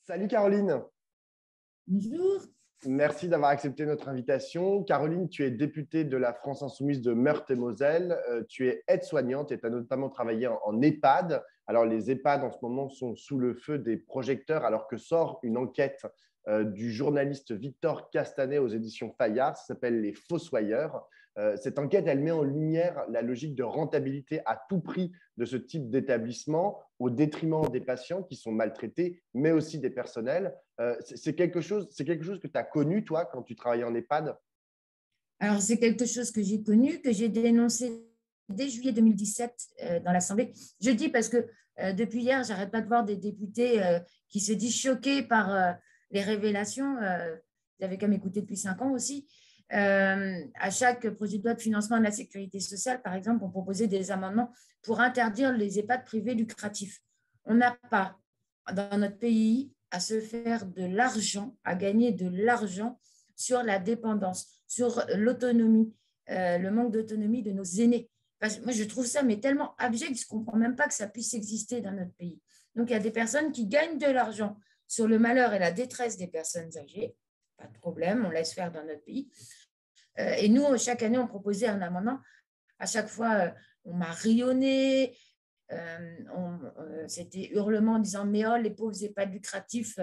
Salut Caroline, Bonjour. merci d'avoir accepté notre invitation. Caroline, tu es députée de la France Insoumise de Meurthe-et-Moselle. Tu es aide-soignante et tu as notamment travaillé en EHPAD. Alors, les EHPAD en ce moment sont sous le feu des projecteurs alors que sort une enquête du journaliste Victor Castanet aux éditions Fayard. Ça s'appelle Les Fossoyeurs. Cette enquête, elle met en lumière la logique de rentabilité à tout prix de ce type d'établissement au détriment des patients qui sont maltraités, mais aussi des personnels. C'est quelque chose que tu as connu, toi, quand tu travaillais en EHPAD? Alors, c'est quelque chose que j'ai connu, que j'ai dénoncé dès juillet 2017 dans l'Assemblée. Je le dis parce que depuis hier, j'arrête pas de voir des députés qui se disent choqués par les révélations. Vous avez qu'à m'écouter depuis 5 ans aussi. À chaque projet de loi de financement de la sécurité sociale, par exemple, on proposait des amendements pour interdire les EHPAD privés lucratifs. On n'a pas, dans notre pays, à se faire de l'argent, à gagner de l'argent sur la dépendance, sur l'autonomie, le manque d'autonomie de nos aînés. Parce que moi, je trouve ça mais tellement abject, je ne comprends même pas que ça puisse exister dans notre pays. Donc, il y a des personnes qui gagnent de l'argent sur le malheur et la détresse des personnes âgées. Pas de problème, on laisse faire dans notre pays. Et nous, chaque année, on proposait un amendement. À chaque fois, on m'a rionné, c'était hurlement en disant mais oh les pauvres EHPAD lucratifs,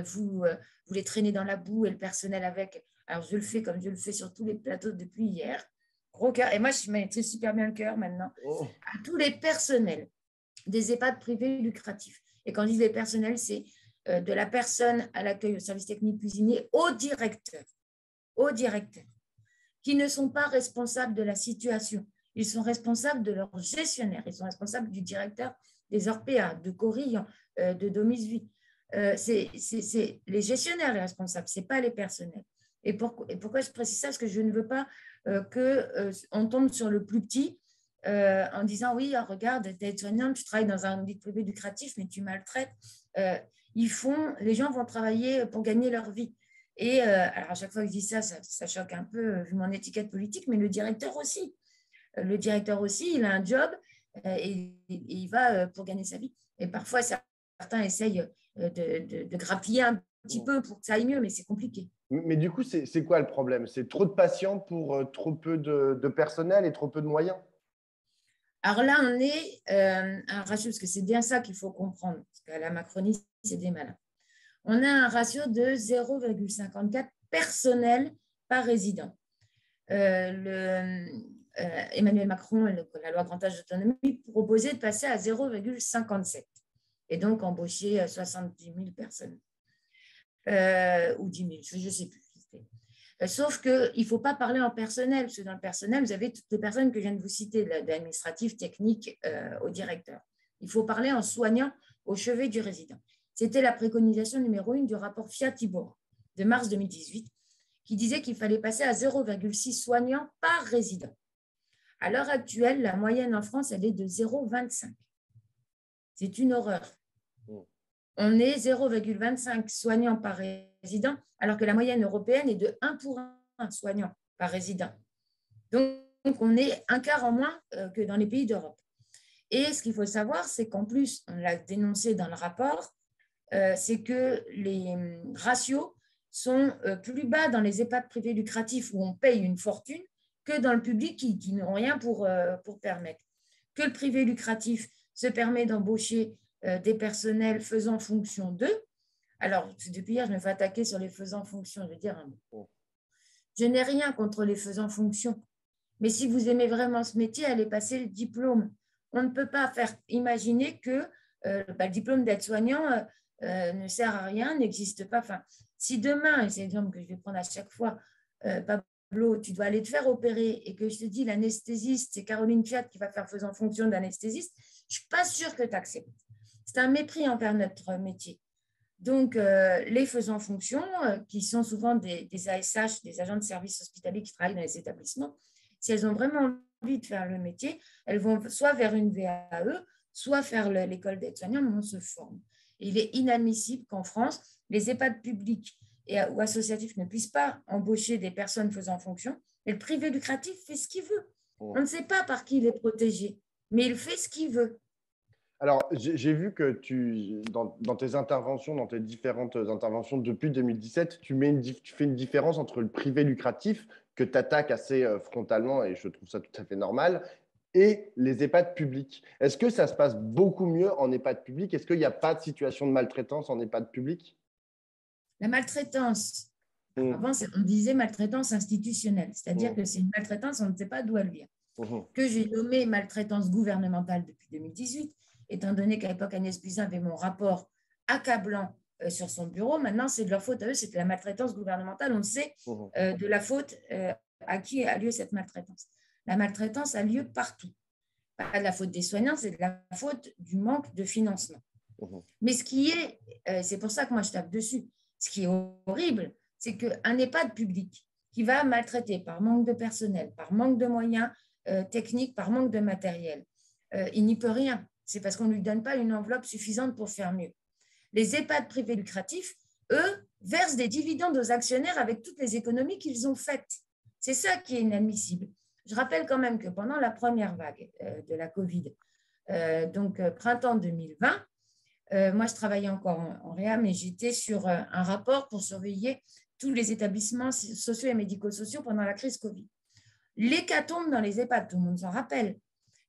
vous les traînez dans la boue et le personnel avec. Alors je le fais comme je le fais sur tous les plateaux depuis hier, gros cœur, et moi je maîtrise super bien le cœur maintenant, Oh. à tous les personnels des EHPAD privés lucratifs. Et quand je dis les personnels, c'est de la personne à l'accueil au service technique cuisinier au directeur, qui ne sont pas responsables de la situation. Ils sont responsables de leur gestionnaire. Ils sont responsables du directeur des ORPA, de Corille, de Domisvie. C'est les gestionnaires les responsables, ce n'est pas les personnels. Et pourquoi je précise ça? Parce que je ne veux pas qu'on tombe sur le plus petit en disant oui, regarde, tu es aide-soignante, tu travailles dans un lit privé lucratif, mais tu maltraites. Les gens vont travailler pour gagner leur vie. Et alors, à chaque fois que je dis ça, ça choque un peu, vu mon étiquette politique, mais le directeur aussi. Le directeur aussi, il a un job et il va pour gagner sa vie. Et parfois, certains essayent de grappiller un petit peu pour que ça aille mieux, mais c'est compliqué. Mais du coup, c'est quoi le problème? C'est trop de patients pour trop peu de personnel et trop peu de moyens? Alors là, on est un ratio, parce que c'est bien ça qu'il faut comprendre, parce qu'à la Macronie, c'est des malins. On a un ratio de 0,54 personnel par résident. Emmanuel Macron et la loi grand âge d'autonomie proposaient de passer à 0,57 et donc embaucher 70 000 personnes ou 10 000, je ne sais plus. Sauf qu'il ne faut pas parler en personnel, parce que dans le personnel, vous avez toutes les personnes que je viens de vous citer, de l'administratif, technique au directeur. Il faut parler en soignant au chevet du résident. C'était la préconisation numéro 1 du rapport Fiat-Tibor de mars 2018, qui disait qu'il fallait passer à 0,6 soignants par résident. À l'heure actuelle, la moyenne en France, elle est de 0,25. C'est une horreur. On est 0,25 soignants par résident, alors que la moyenne européenne est de 1 pour 1 soignant par résident. Donc, on est un quart en moins que dans les pays d'Europe. Et ce qu'il faut savoir, c'est qu'en plus, on l'a dénoncé dans le rapport, c'est que les ratios sont plus bas dans les EHPAD privés lucratifs où on paye une fortune que dans le public qui n'ont rien pour permettre. Que le privé lucratif se permet d'embaucher des personnels faisant fonction d'eux. Alors, depuis hier, je me fais attaquer sur les faisant fonction. Je vais dire un mot. Je n'ai rien contre les faisant fonction. Mais si vous aimez vraiment ce métier, allez passer le diplôme. On ne peut pas faire imaginer que le diplôme d'aide-soignant ne sert à rien, n'existe pas. Enfin, si demain, et c'est l'exemple que je vais prendre à chaque fois, Pablo, tu dois aller te faire opérer et que je te dis l'anesthésiste, c'est Caroline Fiat qui va faire faisant fonction d'anesthésiste, je ne suis pas sûre que tu acceptes. C'est un mépris envers notre métier. Donc, les faisant fonction, qui sont souvent des ASH, des agents de services hospitaliers qui travaillent dans les établissements, si elles ont vraiment envie de faire le métier, elles vont soit vers une VAE, soit faire l'école d'aide-soignant, mais on se forme. Et il est inadmissible qu'en France, les EHPAD publics ou associatifs ne puissent pas embaucher des personnes faisant fonction, mais le privé lucratif fait ce qu'il veut. On ne sait pas par qui il est protégé, mais il fait ce qu'il veut. Alors, j'ai vu que dans tes interventions, dans tes différentes interventions depuis 2017, tu fais une différence entre le privé lucratif, que tu attaques assez frontalement, et je trouve ça tout à fait normal, et les EHPAD publics. Est-ce que ça se passe beaucoup mieux en EHPAD public? Est-ce qu'il n'y a pas de situation de maltraitance en EHPAD public? La maltraitance, Mmh, avant, on disait maltraitance institutionnelle, c'est-à-dire mmh, que c'est une maltraitance, on ne sait pas d'où elle vient. mmh, Que j'ai nommé maltraitance gouvernementale depuis 2018, étant donné qu'à l'époque, Agnès Buzyn avait mon rapport accablant sur son bureau. Maintenant, c'est de leur faute à eux, c'est de la maltraitance gouvernementale. On sait mmh, de la faute à qui a lieu cette maltraitance. La maltraitance a lieu partout. Pas de la faute des soignants, c'est de la faute du manque de financement. mmh, Mais ce qui est, c'est pour ça que moi je tape dessus, ce qui est horrible, c'est qu'un EHPAD public qui va maltraiter par manque de personnel, par manque de moyens techniques, par manque de matériel, il n'y peut rien. C'est parce qu'on ne lui donne pas une enveloppe suffisante pour faire mieux. Les EHPAD privés lucratifs, eux, versent des dividendes aux actionnaires avec toutes les économies qu'ils ont faites. C'est ça qui est inadmissible. Je rappelle quand même que pendant la première vague de la Covid, donc printemps 2020, moi, je travaillais encore en réa, mais j'étais sur un rapport pour surveiller tous les établissements sociaux et médico-sociaux pendant la crise Covid. L'hécatombe dans les EHPAD, tout le monde s'en rappelle.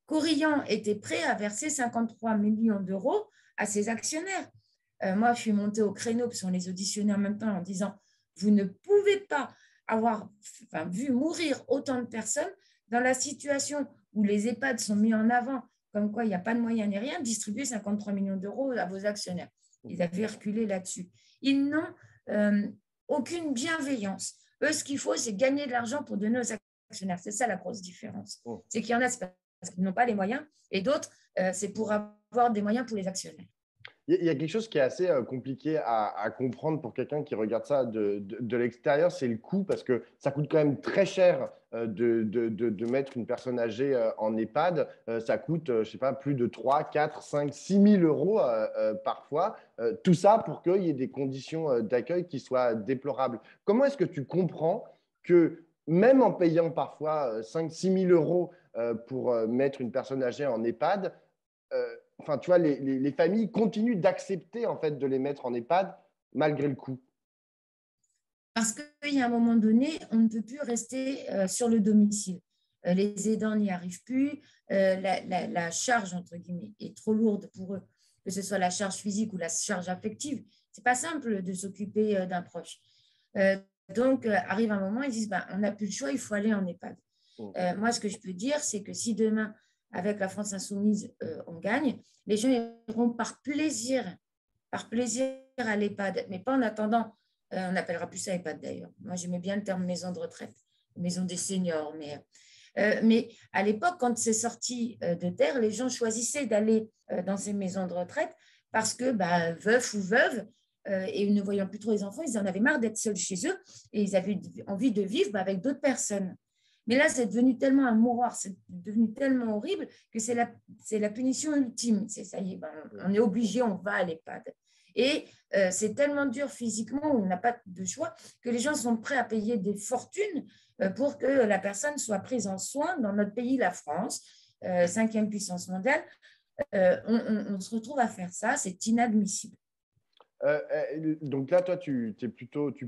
Corillan était prêt à verser 53 millions d'euros à ses actionnaires. Moi, je suis montée au créneau, parce qu'on les auditionnait en même temps, en disant, vous ne pouvez pas avoir vu mourir autant de personnes dans la situation où les EHPAD sont mis en avant, comme quoi il n'y a pas de moyens ni rien, distribuer 53 millions d'euros à vos actionnaires. Ils avaient reculé là-dessus. Ils n'ont aucune bienveillance. Eux, ce qu'il faut, c'est gagner de l'argent pour donner aux actionnaires. C'est ça la grosse différence. mmh. C'est qu'il y en a, c'est parce qu'ils n'ont pas les moyens, et d'autres, c'est pour avoir des moyens pour les actionnaires. Il y a quelque chose qui est assez compliqué à comprendre pour quelqu'un qui regarde ça de l'extérieur, c'est le coût, parce que ça coûte quand même très cher de mettre une personne âgée en EHPAD. Ça coûte, je sais pas, plus de 3, 4, 5, 6 000 euros parfois. Tout ça pour qu'il y ait des conditions d'accueil qui soient déplorables. Comment est-ce que tu comprends que même en payant parfois 5, 6 000 euros pour mettre une personne âgée en EHPAD, enfin, tu vois, les familles continuent d'accepter en fait de les mettre en EHPAD malgré le coût. Parce qu'il y a un moment donné, on ne peut plus rester sur le domicile. Les aidants n'y arrivent plus. La charge, entre guillemets, est trop lourde pour eux, que ce soit la charge physique ou la charge affective. Ce n'est pas simple de s'occuper d'un proche. Donc, arrive un moment, ils disent, ben, on n'a plus le choix, il faut aller en EHPAD. Moi, ce que je peux dire, c'est que si demain, avec la France insoumise, on gagne, les gens iront par plaisir à l'EHPAD, mais pas en attendant. On n'appellera plus ça EHPAD d'ailleurs. Moi, j'aimais bien le terme maison de retraite, maison des seniors. Mais à l'époque, quand c'est sorti de terre, les gens choisissaient d'aller dans ces maisons de retraite parce que veufs ou veuves, et ne voyant plus trop les enfants, ils en avaient marre d'être seuls chez eux et ils avaient envie de vivre avec d'autres personnes. Mais là, c'est devenu tellement un mouroir, c'est devenu tellement horrible que c'est la punition ultime. C'est ça y est, on est obligé, on va à l'EHPAD. Et c'est tellement dur physiquement, on n'a pas de choix, que les gens sont prêts à payer des fortunes pour que la personne soit prise en soin dans notre pays, la France, 5e puissance mondiale. On se retrouve à faire ça, c'est inadmissible. Donc là, toi, tu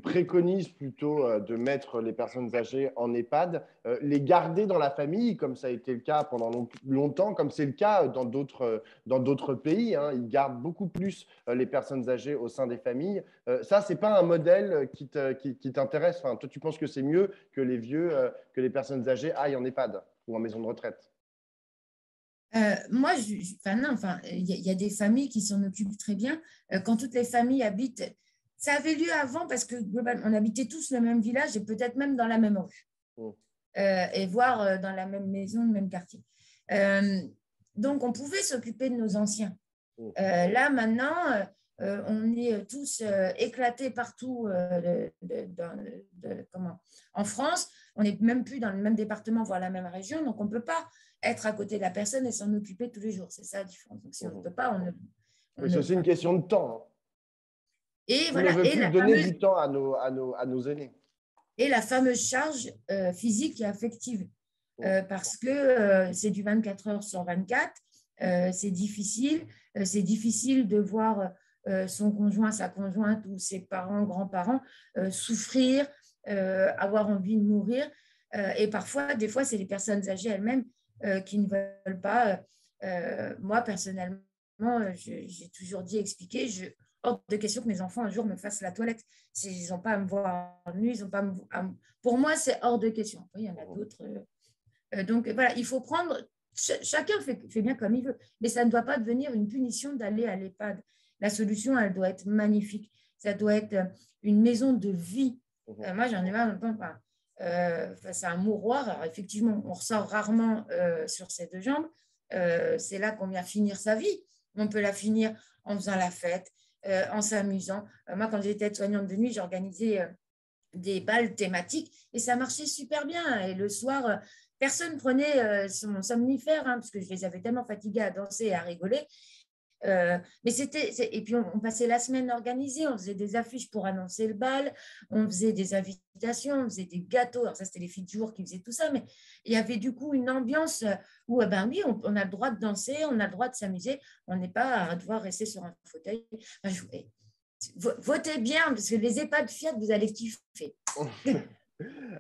préconises plutôt de mettre les personnes âgées en EHPAD, les garder dans la famille, comme ça a été le cas pendant longtemps, comme c'est le cas dans d'autres pays. Hein. Ils gardent beaucoup plus les personnes âgées au sein des familles. Ça, c'est pas un modèle qui t'intéresse. Enfin, toi, tu penses que c'est mieux que les vieux, que les personnes âgées aillent en EHPAD ou en maison de retraite? Moi, il y a des familles qui s'en occupent très bien. Quand toutes les familles habitent, ça avait lieu avant parce que globalement, on habitait tous le même village et peut-être même dans la même rue, Mm. et voire dans la même maison, le même quartier. Donc, on pouvait s'occuper de nos anciens. Mm. Là, maintenant, on est tous éclatés partout en France. On n'est même plus dans le même département, voire la même région. Donc, on ne peut pas être à côté de la personne et s'en occuper tous les jours. C'est ça la différence. Donc, si on ne peut pas, on Mais ne c'est le aussi fait une pas. question de temps. Hein. Et On ne voilà. veut plus donner du temps à nos aînés. Et la fameuse charge physique et affective. Mm. Parce que c'est du 24 heures sur 24. c'est difficile. C'est difficile de voir son conjoint, sa conjointe ou ses parents, grands-parents souffrir, avoir envie de mourir. Et parfois, des fois, c'est les personnes âgées elles-mêmes qui ne veulent pas. Moi, personnellement, j'ai toujours dit, expliqué, hors de question que mes enfants un jour me fassent la toilette. Ils n'ont pas à me voir nu, ils ont pas pour moi, c'est hors de question. Après, il y en a d'autres. Donc, voilà, il faut prendre. Chacun fait bien comme il veut, mais ça ne doit pas devenir une punition d'aller à l'EHPAD. La solution, elle doit être magnifique. Ça doit être une maison de vie. Moi, j'en ai marre d'entendre face à un mouroir. Alors, effectivement, on ressort rarement sur ses deux jambes. C'est là qu'on vient finir sa vie. On peut la finir en faisant la fête, en s'amusant. Moi, quand j'étais aide-soignante de nuit, j'organisais des balles thématiques et ça marchait super bien. Et le soir, personne prenait son somnifère, parce que je les avais tellement fatigués à danser et à rigoler. Mais et puis on passait la semaine organisée, on faisait des affiches pour annoncer le bal, on faisait des invitations, on faisait des gâteaux. Alors ça, c'était les filles de jour qui faisaient tout ça, mais il y avait du coup une ambiance où, ben oui, on a le droit de danser, on a le droit de s'amuser, on n'est pas à devoir rester sur un fauteuil. Votez bien, parce que les EHPAD Fiat, vous allez kiffer.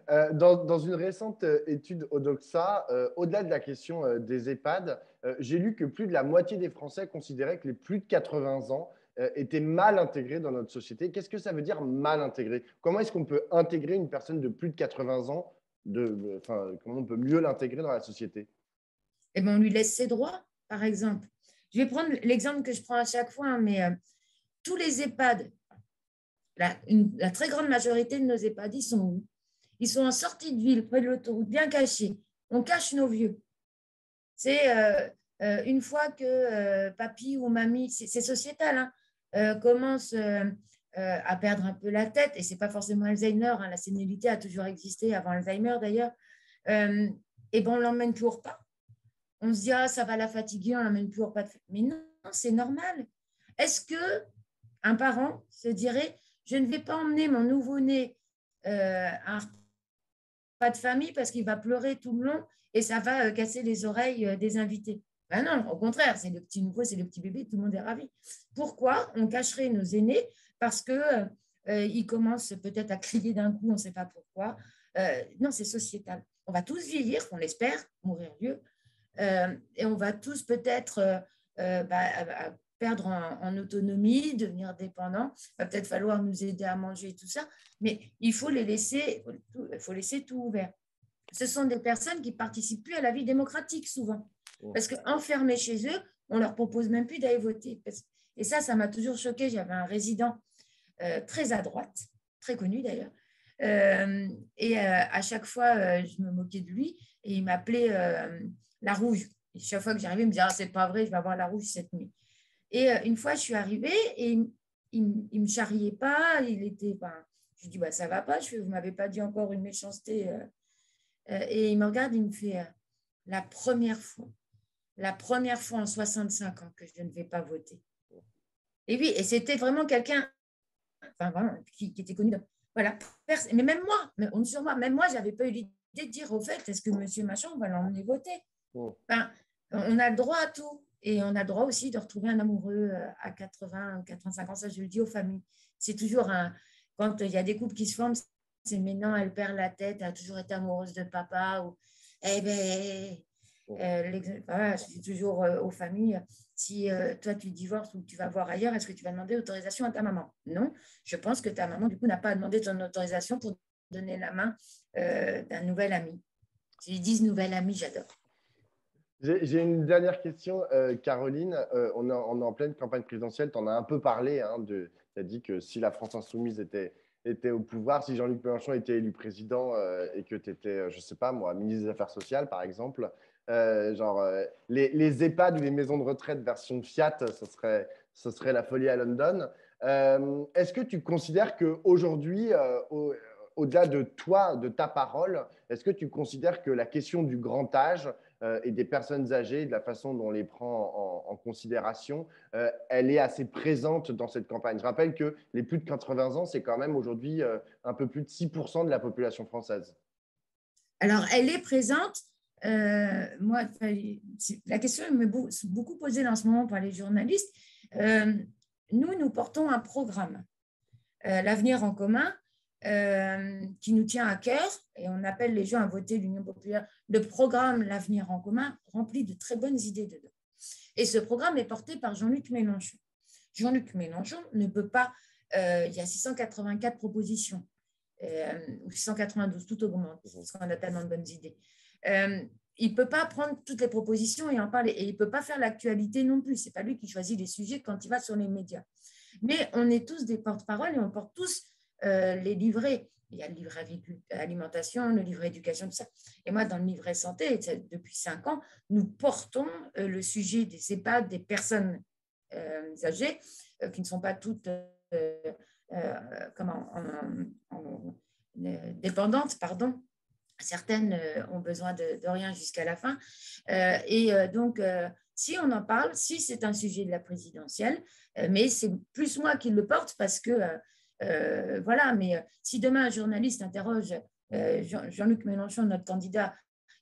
Dans une récente étude Odoxa, au-delà de la question des EHPAD, j'ai lu que plus de la moitié des Français considéraient que les plus de 80 ans étaient mal intégrés dans notre société. Qu'est-ce que ça veut dire mal intégré? Comment est-ce qu'on peut intégrer une personne de plus de 80 ans comment on peut mieux l'intégrer dans la société? Eh bien, on lui laisse ses droits, par exemple. Je vais prendre l'exemple que je prends à chaque fois, mais tous les EHPAD, la très grande majorité de nos EHPAD, ils sont où? Ils sont en sortie de ville, près de l'autoroute, bien cachés. On cache nos vieux. C'est une fois que papy ou mamie, c'est sociétal, commence à perdre un peu la tête, et ce n'est pas forcément Alzheimer, la sénilité a toujours existé avant Alzheimer d'ailleurs, et ben on ne l'emmène plus au repas. On se dit, ah, ça va la fatiguer, on ne l'emmène plus au repas. Mais non, c'est normal. Est-ce qu'un parent se dirait, je ne vais pas emmener mon nouveau-né à un repas de famille parce qu'il va pleurer tout le long et ça va casser les oreilles des invités? Ben non, au contraire, c'est le petit nouveau, c'est le petit bébé, tout le monde est ravi. Pourquoi on cacherait nos aînés? Parce qu'ils commencent peut-être à crier d'un coup, on ne sait pas pourquoi. Non, c'est sociétal. On va tous vieillir, on l'espère, mourir vieux. Et on va tous peut-être perdre en autonomie, devenir dépendants. Il va peut-être falloir nous aider à manger et tout ça, mais il faut laisser tout ouvert. Ce sont des personnes qui ne participent plus à la vie démocratique souvent, parce qu'enfermés chez eux, on ne leur propose même plus d'aller voter. Et ça m'a toujours choqué. J'avais un résident très à droite, très connu d'ailleurs, et à chaque fois, je me moquais de lui et il m'appelait la rouge. Et chaque fois que j'arrivais, il me disait, ah, c'est pas vrai, je vais avoir la rouge cette nuit. Et une fois, je suis arrivée et il ne me charriait pas. Je lui dis, bah, ça va pas. Vous ne m'avez pas dit encore une méchanceté. Et il me regarde, il me fait, la première fois en 65 ans que je ne vais pas voter. Et oui, et c'était vraiment quelqu'un qui était connu. Voilà. Mais même moi, même moi, je n'avais pas eu l'idée de dire au fait, est-ce que monsieur Machin, on va l'emmener voter? Enfin, on a le droit à tout. Et on a le droit aussi de retrouver un amoureux à 80 ou 85 ans. Ça, je le dis aux familles. C'est toujours quand il y a des couples qui se forment, c'est maintenant, elle perd la tête, elle a toujours été amoureuse de papa. Ou, eh ben, voilà, je dis toujours aux familles, si toi tu divorces ou que tu vas voir ailleurs, est-ce que tu vas demander autorisation à ta maman? Non. Je pense que ta maman, du coup, n'a pas demandé ton autorisation pour donner la main d'un nouvel ami. S'ils disent nouvel ami, j'adore. J'ai une dernière question, Caroline. On est en pleine campagne présidentielle. Tu en as un peu parlé. Tu as dit que si la France insoumise était au pouvoir, si Jean-Luc Mélenchon était élu président et que tu étais, je ne sais pas moi, ministre des Affaires sociales, par exemple, les EHPAD ou les maisons de retraite version Fiat, ce serait la folie à London. Est-ce que tu considères qu'aujourd'hui, au-delà de toi, de ta parole, est-ce que tu considères que la question du grand âge et des personnes âgées, de la façon dont on les prend en considération, elle est assez présente dans cette campagne? Je rappelle que les plus de 80 ans, c'est quand même aujourd'hui un peu plus de 6% de la population française. Alors, elle est présente, Moi, la question m'est beaucoup posée en ce moment par les journalistes. Nous portons un programme, l'Avenir en commun, qui nous tient à cœur, et on appelle les gens à voter l'Union populaire. Le programme L'Avenir en commun remplit de très bonnes idées dedans. Et ce programme est porté par Jean-Luc Mélenchon. Jean-Luc Mélenchon ne peut pas, il y a 684 propositions, ou 692, tout augmente, parce qu'on a tellement de bonnes idées. Il ne peut pas prendre toutes les propositions et en parler, et il ne peut pas faire l'actualité non plus. Ce n'est pas lui qui choisit les sujets quand il va sur les médias. Mais on est tous des porte-parole et on porte tous les livrets. Il y a le livret alimentation, le livret éducation, tout ça. Et moi, dans le livret santé, depuis 5 ans, nous portons le sujet des EHPAD, des personnes âgées, qui ne sont pas toutes dépendantes, pardon. Certaines ont besoin de rien jusqu'à la fin. Donc, si on en parle, si c'est un sujet de la présidentielle, mais c'est plus moi qui le porte parce que, voilà, mais si demain un journaliste interroge Jean-Luc Mélenchon, notre candidat,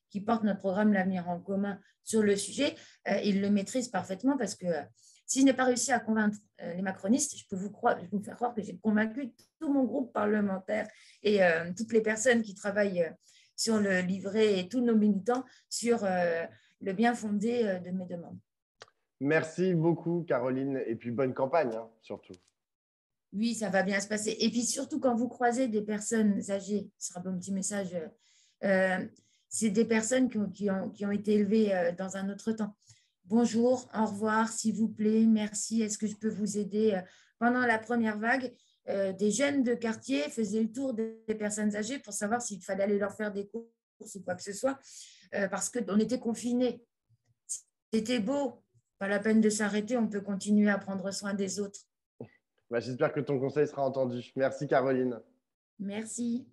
qui porte notre programme L'Avenir en commun sur le sujet, il le maîtrise parfaitement parce que si je n'ai pas réussi à convaincre les macronistes, je peux vous faire croire que j'ai convaincu tout mon groupe parlementaire et toutes les personnes qui travaillent sur le livret et tous nos militants sur le bien fondé de mes demandes. Merci beaucoup, Caroline, et puis bonne campagne, hein, surtout. Oui, ça va bien se passer. Et puis surtout, quand vous croisez des personnes âgées, ce sera mon petit message, c'est des personnes qui ont été élevées dans un autre temps. Bonjour, au revoir, s'il vous plaît, merci, est-ce que je peux vous aider? Pendant la première vague, des jeunes de quartier faisaient le tour des personnes âgées pour savoir s'il fallait aller leur faire des courses ou quoi que ce soit, parce qu'on était confinés. C'était beau, pas la peine de s'arrêter, on peut continuer à prendre soin des autres. J'espère que ton conseil sera entendu. Merci, Caroline. Merci.